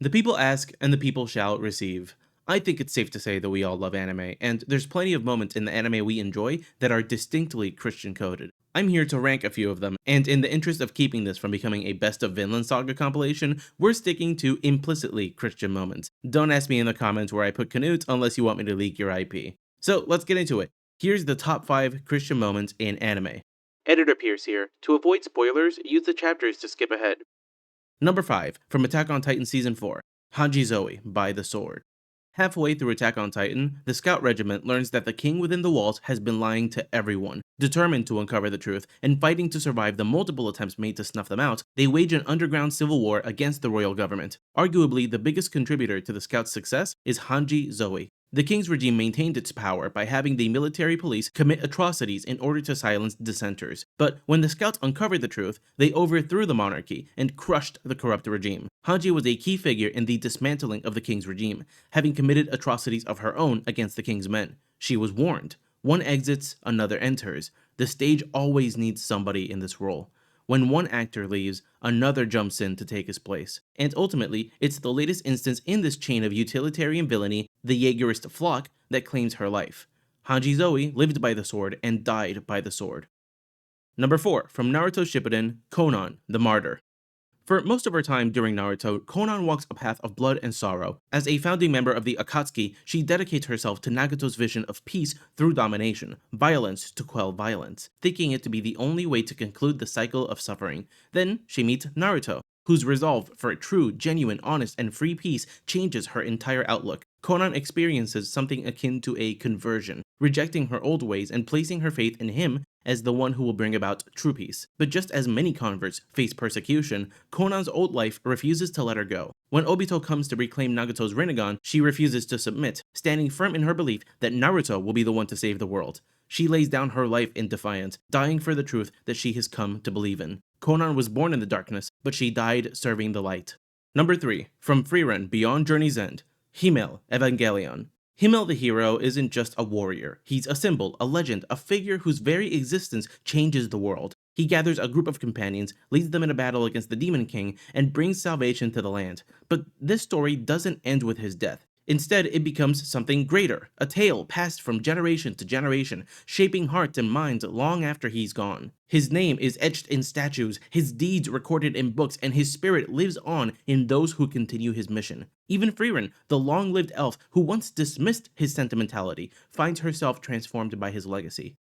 The people ask, and the people shall receive. I think it's safe to say that we all love anime, and there's plenty of moments in the anime we enjoy that are distinctly Christian coded. I'm here to rank a few of them, and in the interest of keeping this from becoming a best of Vinland Saga compilation, we're sticking to implicitly Christian moments. Don't ask me in the comments where I put Canute unless you want me to leak your IP. So let's get into it. Here's the top 5 Christian moments in anime. Editor Pierce here. To avoid spoilers, use the chapters to skip ahead. Number 5, from Attack on Titan Season 4, Hanji Zoe by the Sword. Halfway through Attack on Titan, the Scout Regiment learns that the king within the walls has been lying to everyone. Determined to uncover the truth and fighting to survive the multiple attempts made to snuff them out, they wage an underground civil war against the royal government. Arguably, the biggest contributor to the Scouts' success is Hanji Zoe. The king's regime maintained its power by having the military police commit atrocities in order to silence dissenters. But when the Scouts uncovered the truth, they overthrew the monarchy and crushed the corrupt regime. Hanji was a key figure in the dismantling of the king's regime, having committed atrocities of her own against the king's men. She was warned. One exits, another enters. The stage always needs somebody in this role. When one actor leaves, another jumps in to take his place. And ultimately, it's the latest instance in this chain of utilitarian villainy, the Jaegerist flock, that claims her life. Hanji Zoe lived by the sword and died by the sword. Number 4, from Naruto Shippuden, Konan, the Martyr. For most of her time during Naruto, Konan walks a path of blood and sorrow. As a founding member of the Akatsuki, she dedicates herself to Nagato's vision of peace through domination, violence to quell violence, thinking it to be the only way to conclude the cycle of suffering. Then she meets Naruto, whose resolve for a true, genuine, honest, and free peace changes her entire outlook. Konan experiences something akin to a conversion, rejecting her old ways and placing her faith in him as the one who will bring about true peace. But just as many converts face persecution, Konan's old life refuses to let her go. When Obito comes to reclaim Nagato's Rinnegan, she refuses to submit, standing firm in her belief that Naruto will be the one to save the world. She lays down her life in defiance, dying for the truth that she has come to believe in. Konan was born in the darkness, but she died serving the light. Number 3, from Frieren, Beyond Journey's End, Himmel, Evangelion. Himmel the hero isn't just a warrior. He's a symbol, a legend, a figure whose very existence changes the world. He gathers a group of companions, leads them in a battle against the Demon King, and brings salvation to the land. But this story doesn't end with his death. Instead, it becomes something greater, a tale passed from generation to generation, shaping hearts and minds long after he's gone. His name is etched in statues, his deeds recorded in books, and his spirit lives on in those who continue his mission. Even Frieren, the long-lived elf who once dismissed his sentimentality, finds herself transformed by his legacy.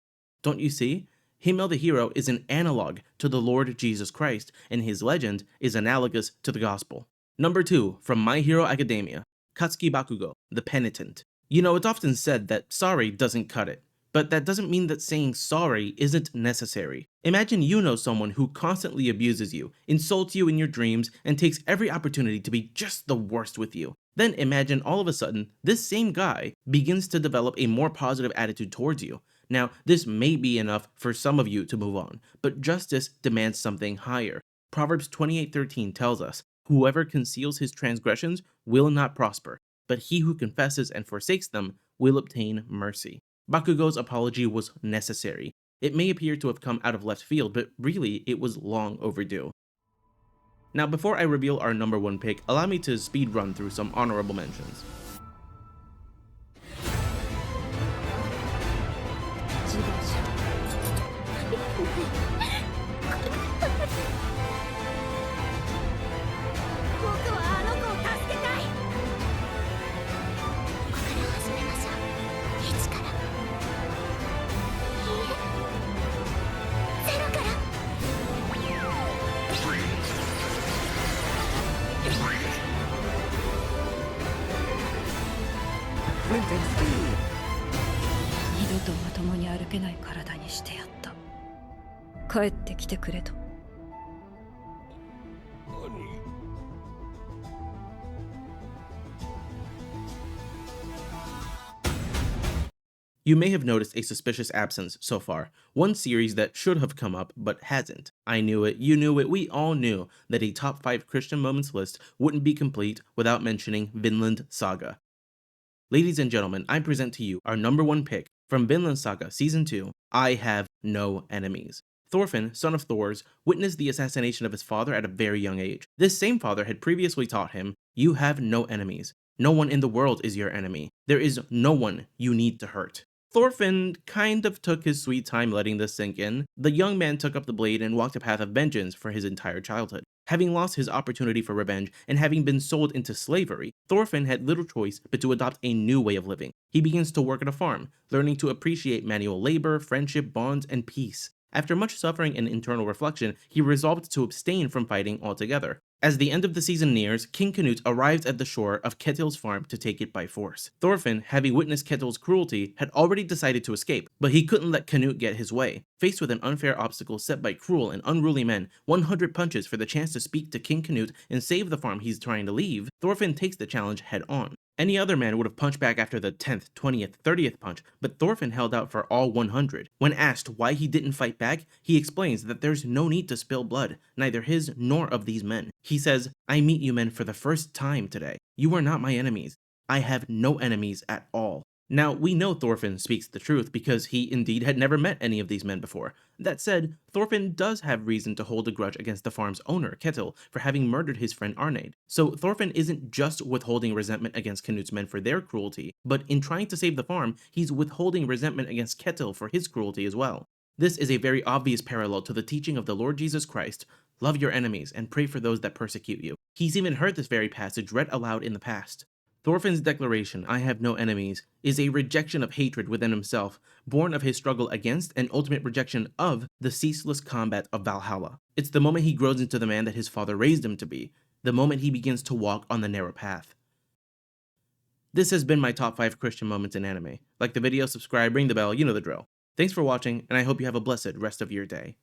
Don't you see? Himmel the hero is an analog to the Lord Jesus Christ, and his legend is analogous to the gospel. Number 2, from My Hero Academia, Katsuki Bakugo, the Penitent. You know, it's often said that sorry doesn't cut it, but that doesn't mean that saying sorry isn't necessary. Imagine you know someone who constantly abuses you, insults you in your dreams, and takes every opportunity to be just the worst with you. Then imagine all of a sudden, this same guy begins to develop a more positive attitude towards you. Now, this may be enough for some of you to move on, but justice demands something higher. Proverbs 28:13 tells us, "Whoever conceals his transgressions will not prosper, but he who confesses and forsakes them will obtain mercy." Bakugo's apology was necessary. It may appear to have come out of left field, but really it was long overdue. Now, before I reveal our number 1 pick, allow me to speed run through some honorable mentions. You may have noticed a suspicious absence so far, one series that should have come up but hasn't. I knew it, you knew it, we all knew that a top 5 Christian moments list wouldn't be complete without mentioning Vinland Saga. Ladies and gentlemen, I present to you our number 1 pick from Vinland Saga Season 2, I Have No Enemies. Thorfinn, son of Thors, witnessed the assassination of his father at a very young age. This same father had previously taught him, "You have no enemies. No one in the world is your enemy. There is no one you need to hurt." Thorfinn kind of took his sweet time letting this sink in. The young man took up the blade and walked a path of vengeance for his entire childhood. Having lost his opportunity for revenge and having been sold into slavery, Thorfinn had little choice but to adopt a new way of living. He begins to work at a farm, learning to appreciate manual labor, friendship, bonds, and peace. After much suffering and internal reflection, he resolved to abstain from fighting altogether. As the end of the season nears, King Canute arrives at the shore of Ketil's farm to take it by force. Thorfinn, having witnessed Ketil's cruelty, had already decided to escape, but he couldn't let Canute get his way. Faced with an unfair obstacle set by cruel and unruly men, 100 punches for the chance to speak to King Canute and save the farm he's trying to leave, Thorfinn takes the challenge head on. Any other man would have punched back after the 10th, 20th, 30th punch, but Thorfinn held out for all 100. When asked why he didn't fight back, he explains that there's no need to spill blood, neither his nor of these men. He says, "I meet you men for the first time today. You are not my enemies. I have no enemies at all." Now, we know Thorfinn speaks the truth because he indeed had never met any of these men before. That said, Thorfinn does have reason to hold a grudge against the farm's owner, Ketil, for having murdered his friend Arnheid. So Thorfinn isn't just withholding resentment against Canute's men for their cruelty, but in trying to save the farm, he's withholding resentment against Ketil for his cruelty as well. This is a very obvious parallel to the teaching of the Lord Jesus Christ: love your enemies and pray for those that persecute you. He's even heard this very passage read aloud in the past. Thorfinn's declaration, "I have no enemies," is a rejection of hatred within himself, born of his struggle against and ultimate rejection of the ceaseless combat of Valhalla. It's the moment he grows into the man that his father raised him to be, the moment he begins to walk on the narrow path. This has been my top 5 Christian moments in anime. Like the video, subscribe, ring the bell, you know the drill. Thanks for watching, and I hope you have a blessed rest of your day.